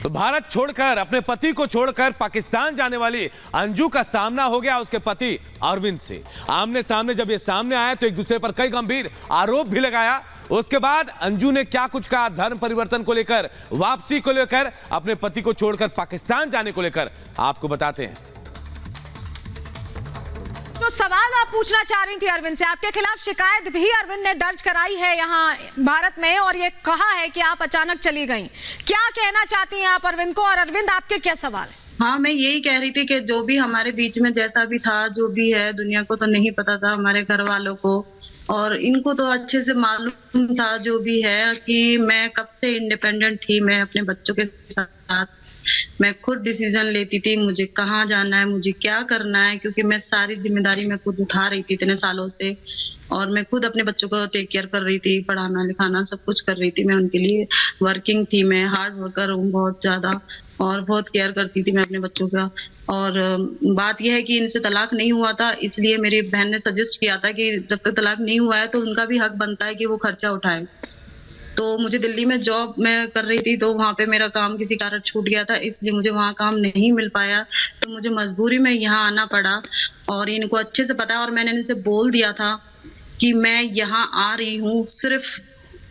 तो भारत छोड़कर, अपने पति को छोड़कर पाकिस्तान जाने वाली अंजू का सामना हो गया उसके पति अरविंद से। आमने सामने जब ये सामने आया तो एक दूसरे पर कई गंभीर आरोप भी लगाया। उसके बाद अंजू ने क्या कुछ कहा धर्म परिवर्तन को लेकर, वापसी को लेकर, अपने पति को छोड़कर पाकिस्तान जाने को लेकर, आपको बताते हैं। तो सवाल आप पूछना चाह रही थी अरविंद से, आपके खिलाफ शिकायत भी अरविंद ने दर्ज कराई है यहाँ भारत में और ये कहा है कि आप अचानक चली गईं। क्या कहना चाहती हैं आप अरविंद को, और अरविंद आपके क्या सवाल है? हाँ, मैं यही कह रही थी कि जो भी हमारे बीच में जैसा भी था, जो भी है, दुनिया को तो नहीं पता था, हमारे घर वालों को और इनको तो अच्छे से मालूम था जो भी है कि मैं कब से इंडिपेंडेंट थी। मैं अपने बच्चों के साथ मैं खुद डिसीजन लेती थी, मुझे कहाँ जाना है, मुझे क्या करना है, क्योंकि मैं सारी जिम्मेदारी मैं खुद उठा रही थी इतने सालों से और मैं खुद अपने बच्चों को टेक केयर कर रही थी, पढ़ाना लिखाना सब कुछ कर रही थी। मैं उनके लिए वर्किंग थी, मैं हार्ड वर्कर हूँ बहुत ज्यादा और बहुत केयर करती थी मैं अपने बच्चों का। और बात यह है कि इनसे तलाक नहीं हुआ था, इसलिए मेरी बहन ने सजेस्ट किया था कि जब तक तलाक नहीं हुआ है तो उनका भी हक बनता है कि वो खर्चा उठाए। तो मुझे दिल्ली में जॉब मैं कर रही थी तो वहाँ पे मेरा काम किसी कारण छूट गया था, इसलिए मुझे वहाँ काम नहीं मिल पाया, तो मुझे मजबूरी में यहाँ आना पड़ा। और इनको अच्छे से पता है और मैंने इनसे बोल दिया था कि मैं यहाँ आ रही हूँ सिर्फ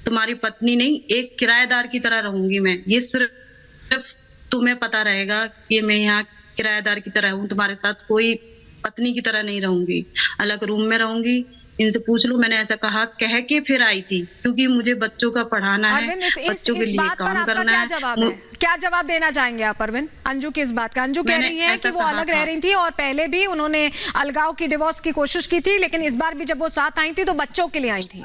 तुम्हारी पत्नी नहीं, एक किराएदार की तरह रहूंगी मैं। ये सिर्फ तुम्हें पता रहेगा कि मैं यहाँ किराएदार की तरह हूँ, तुम्हारे साथ कोई पत्नी की तरह नहीं रहूंगी, अलग रूम में रहूंगी। इनसे पूछ लो, मैंने ऐसा कहा कह के फिर आई थी क्योंकि मुझे बच्चों का पढ़ाना है, बच्चों के लिए काम करना है। क्या जवाब देना चाहेंगे आप अरविंद अंजू की इस बात का? अंजू कह रही है कि वो अलग रह रही थी और पहले भी उन्होंने अलगाव की, डिवोर्स की कोशिश की थी, लेकिन इस बार भी जब वो साथ आई थी तो बच्चों के लिए आई थी।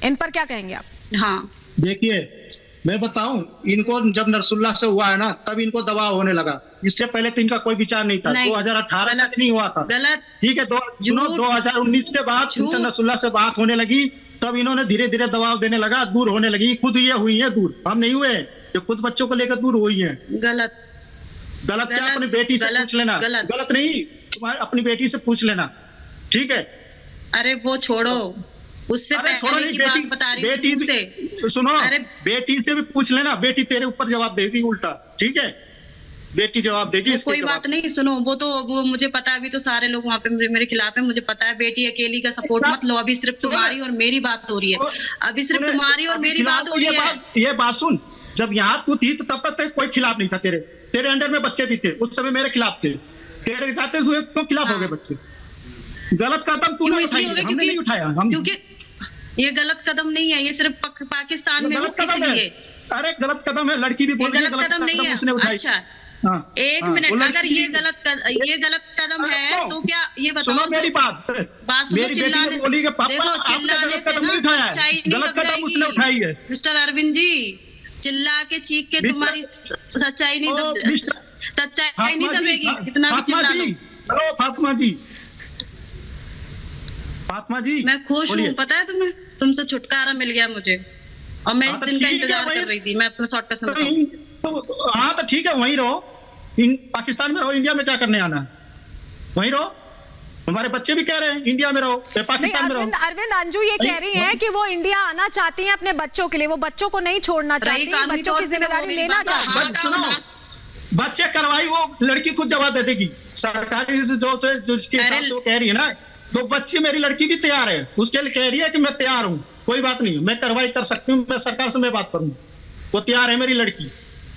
इन पर क्या कहेंगे आप? हाँ, देखिए मैं बताऊं, इनको जब नरसुल्ला से हुआ है ना तब इनको दबाव होने लगा, इससे पहले तो इनका कोई विचार नहीं था। 2018 तक नहीं हुआ था, गलत, ठीक है। 2019 के बाद इनसे नरसुल्ला से बात होने लगी, तब इन्होंने धीरे धीरे दबाव देने लगा, दूर होने लगी। खुद ये हुई है दूर, हम नहीं हुए, ये खुद बच्चों को लेकर दूर हुई है। गलत क्या? अपनी बेटी से पूछ लेना। गलत नहीं, तुम्हारी अपनी बेटी से पूछ लेना, ठीक है। अरे वो छोड़ो, उससे पहले की बात बता रही हूं तुमसे। सुनो, बेटी से भी पूछ लेना, बेटी तेरे ऊपर जवाब देगी उल्टा, ठीक है। बेटी जवाब देगी, कोई बात नहीं। सुनो, वो मुझे पता है, अभी तो सारे लोग वहाँ पे मेरे खिलाफ है, मुझे पता है। बेटी अकेली का सपोर्ट मत लो, अभी सिर्फ तुम्हारी और मेरी बात हो रही है, अभी सिर्फ तुम्हारी और मेरी बात हो रही है। ये बात सुन, जब यहाँ तू थी तो तब तक कोई खिलाफ नहीं था, तेरे अंडर में बच्चे भी थे, उस समय मेरे खिलाफ थे, तेरे जाते हुए तो खिलाफ हो गए बच्चे। गलत कदम तूने उठाया, हमने नहीं उठाया। क्योंकि ये गलत कदम नहीं है, ये सिर्फ पाकिस्तान में गलत कदम है। अरे गलत कदम है, लड़की भी बोल रही है गलत कदम नहीं है। अच्छा, एक मिनट, अगर ये गलत कदम है तो क्या ये बताओ? सुनो मेरी बात सुनो, चिल्लाने से गलत कदम उसने उठाई है। मिस्टर अरविंद जी, चिल्ला के चीख के तुम्हारी सच्चाई नहीं दबेगी, इतना भी चिल्ला लो। हेलो फातिमा जी, मैं खुश हूँ, पता है तुम्हें, तुमसे छुटकारा मिल गया मुझे और मैं इस दिन का इंतजार कर रही थी। मैं अपना शॉर्टकट में बताऊं। हाँ तो ठीक है, वहीं रहो, पाकिस्तान में रहो, इंडिया में क्या करने आना है, वहीं रहो। हमारे बच्चे भी कह रहे हैं इंडिया में रहो, पाकिस्तान में रहो। अरविंद, अंजू ये कह रही हैं कि वो इंडिया आना चाहती हैं अपने बच्चों के लिए, वो बच्चों को नहीं छोड़ना चाहती, बच्चों की जिम्मेदारी लेना चाहती हैं। बच्चे करवाई, वो लड़की खुद जवाब दे देगी, सरकारी जो इसके हिसाब से वो कह रही है ना, तो बच्ची मेरी लड़की भी तैयार है, उसके लिए कह रही है कि मैं तैयार हूँ, कोई बात नहीं, मैं कार्रवाई कर सकती हूँ, मैं सरकार से मैं बात करूँ, वो तैयार है मेरी लड़की।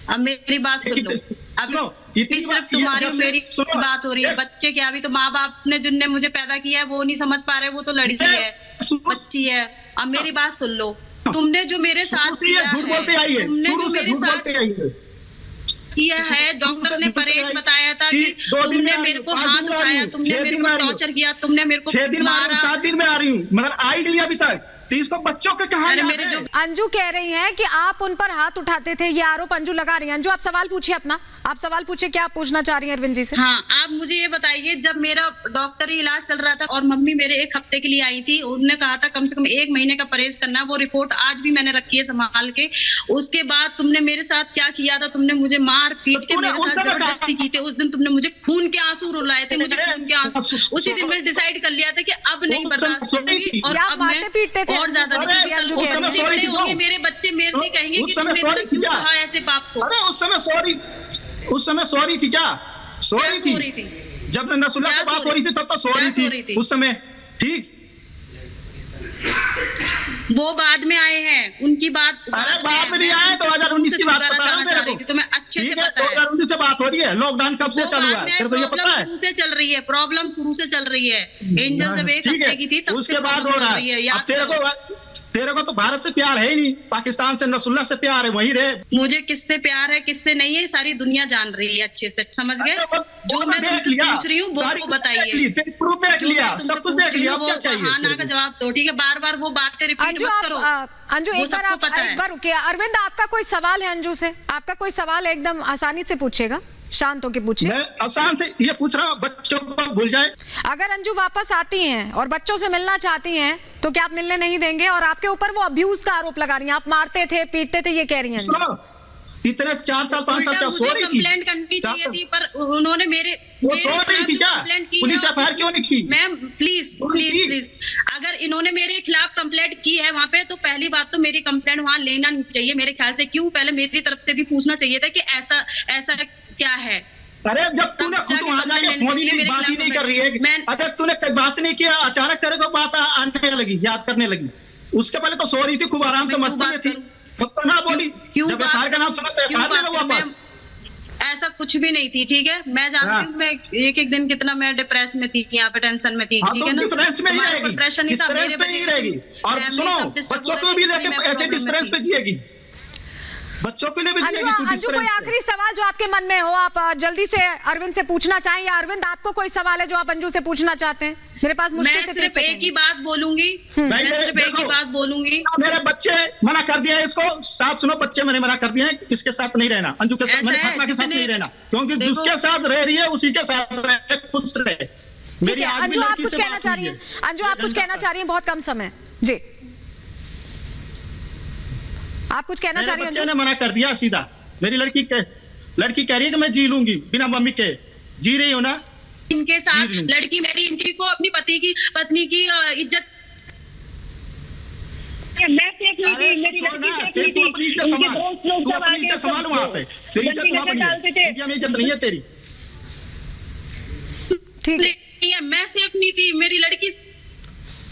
अब मेरी बात सुन लो, अब सिर्फ तुम्हारी और मेरी बात हो रही है। बच्चे क्या, अभी तो माँ बाप ने जिनने मुझे पैदा किया है वो नहीं समझ पा रहे, वो तो लड़की है, बच्ची है। अब मेरी बात सुन लो, तुमने जो मेरे साथ किया है, तुमने जो मेरे साथ किया है, डॉक्टर ने परहेज बताया था कि तुमने मेरे को हाथ उठाया, तुमने मेरे को टॉर्चर किया, तुमने मेरे को 6 दिन मारा। 7 दिन में आ रही हूँ, मगर आई नहीं अभी तक, तो इसको बच्चों के कहा। अंजू कह रही हैं कि आप उन पर हाथ उठाते थे, ये आरोप अंजू लगा रही हैं। अंजू, आप सवाल पूछिए अपना, आप सवाल पूछिए, क्या आप पूछना चाह रही हैं अरविंद जी से? हाँ, आप मुझे ये बताइए, जब मेरा डॉक्टरी इलाज चल रहा था और मम्मी मेरे 1 हफ्ते के लिए आई थी, उन्होंने कहा था कम से कम 1 महीने का परहेज करना, वो रिपोर्ट आज भी मैंने रखी है संभाल के। उसके बाद तुमने मेरे साथ क्या किया था? तुमने मुझे मार पीट के मेरे साथ जबरदस्ती की थी। उस दिन तुमने मुझे खून के आंसू रुलाए थे, मुझे खून के आंसू। उसी दिन मैंने डिसाइड कर लिया था कि अब नहीं बर्दाश्त करूंगी और अब मैं और ज्यादा उस समय बच्चे बड़े होंगे, मेरे बच्चे मेरे से कहेंगे कि तुमने इतना क्यों कहा ऐसे बाप को। अरे उस समय सॉरी थी क्या? सॉरी थी जब नसरुल्लाह से बात हो रही थी तब तो सॉरी थी उस समय, ठीक। वो बाद में आए हैं, उनकी बात अरे बाद में नहीं आए, 2019 की बात बता रहा हूं तेरे को। तुम्हें अच्छे से पता है 2019 से बात हो रही है। लॉकडाउन कब से चालू हुआ है तेरे को ये पता है? शुरू से चल रही है प्रॉब्लम, शुरू से चल रही है। एंजल जब एक हफ्ते की थी तब उसके बाद हो रहा है। अब तेरे को तो भारत से प्यार है ही नहीं, पाकिस्तान से नसरुल्लाह से प्यार है, वही रहे। मुझे किससे प्यार है किससे नहीं है सारी दुनिया जान रही है अच्छे से, समझ गए? जो मैं तुमसे पूछ रही हूँ वो बताइए, प्रूफ देख लिया, सब कुछ देख लिया, अब क्या चाहिए? हाँ ना का जवाब दो, ठीक है? बार बार वो बातें रिपीट मत करो। अंजू एक बार रुकिए। अरविंद आपका कोई सवाल है अंजू से? आपका कोई सवाल है? एकदम आसानी से पूछेगा, शांत होके पूछे। मैं आसान से ये पूछ रहा हूँ, बच्चों को भूल जाए। अगर अंजू वापस आती हैं और बच्चों से मिलना चाहती हैं तो क्या आप मिलने नहीं देंगे? और आपके ऊपर वो अब्यूज का आरोप लगा रही हैं, आप मारते थे पीटते थे, ये कह रही हैं। सुनो, इतने 4 साल 5 साल क्या सॉरी थी? कंप्लेंट करनी चाहिए थी पर उन्होंने मेरे सॉरी थी क्या? पुलिस एफआईआर क्यों नहीं की? मैम प्लीज अगर इन्होंने मेरे खिलाफ कंप्लेंट की है वहाँ पे तो पहली बात तो मेरी कंप्लेंट वहाँ लेना नहीं चाहिए मेरे ख्याल से। क्यों? पहले मेरी तरफ से भी पूछना चाहिए था कि ऐसा क्या है। अरे जब तूने खुद वहां जाके फोन ही नहीं, बात ही नहीं कर रही है, अरे तूने बात नहीं किया, अचानक तेरे को बात आने लगी, याद करने लगी। उसके पहले तो सॉरी थी, खूब आराम से मस्ती में थी, तब तो ना बोली। जब एफआईआर का नाम सुना तो एफआईआर ले लो वापस। ऐसा कुछ भी नहीं थी, ठीक है? मैं जानती हूँ मैं एक दिन कितना मैं डिप्रेस में थी, यहाँ पे टेंशन में थी, ठीक है ना? डिफरेंस में ही रहेगी, डिप्रेशन नहीं था मेरे में ही रहेगी। और सुनो, बच्चों को भी लेके ऐसे डिस्प्रेस पे जिएगी, बच्चों के लिए भी जिएगी। अंजू कोई आखिरी सवाल जो आपके मन में हो, आप जल्दी से अरविंद से पूछना चाहें, या अरविंद आपको कोई सवाल है जो आप अंजू से पूछना चाहते हैं? मेरे पास मुश्किल से सिर्फ एक ही बात बोलूंगी, मैं सिर्फ एक ही बात बोलूंगी। मेरे बच्चे मना कर दिया इसको, साफ सुनो, बच्चे मैंने मना कर दिया है, इसके साथ नहीं रहना, अंजू के साथ, मैंने फातिमा के साथ नहीं रहना, क्योंकि जिसके साथ रह रही है उसी के साथ रहे, खुश रहे। मेरी अंजू आप कुछ कहना चाह रही हैं? अंजू आप कुछ कहना चाह रही हैं? बहुत कम समय जी, आप कुछ कहना चाह रही हैं? बच्चे ने मना कर दिया सीधा। मेरी लड़की कह रही है कि मैं जी लूंगी बिना मम्मी के। जी रही हो ना? इनके साथ लड़की मेरी, इनकी को अपनी पत्नी की इज्जत मैं सेफ नहीं थी, मेरी लड़की सेफ नहीं थी, इनके दोस्त लोग सब आके संभाल वहां पे, तेरी इज्जत वहां पर इंडिया में इज्जत नहीं है तेरी, ठीक है? मैं सेफ नहीं थी, मेरी लड़की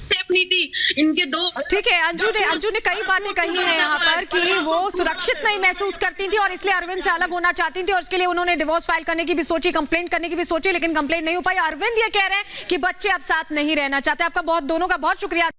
सेफ नहीं थी, इनके दो। ठीक है, अंजू ने कई बातें कही हैं यहाँ पर कि वो सुरक्षित नहीं महसूस करती थी और इसलिए अरविंद से अलग होना चाहती थी, और इसके लिए उन्होंने डिवोर्स फाइल करने की भी सोची, कंप्लेंट करने की भी सोची, लेकिन कंप्लेंट नहीं हो पाई। अरविंद ये कह रहे हैं कि बच्चे अब साथ नहीं रहना चाहते। आपका दोनों का बहुत शुक्रिया।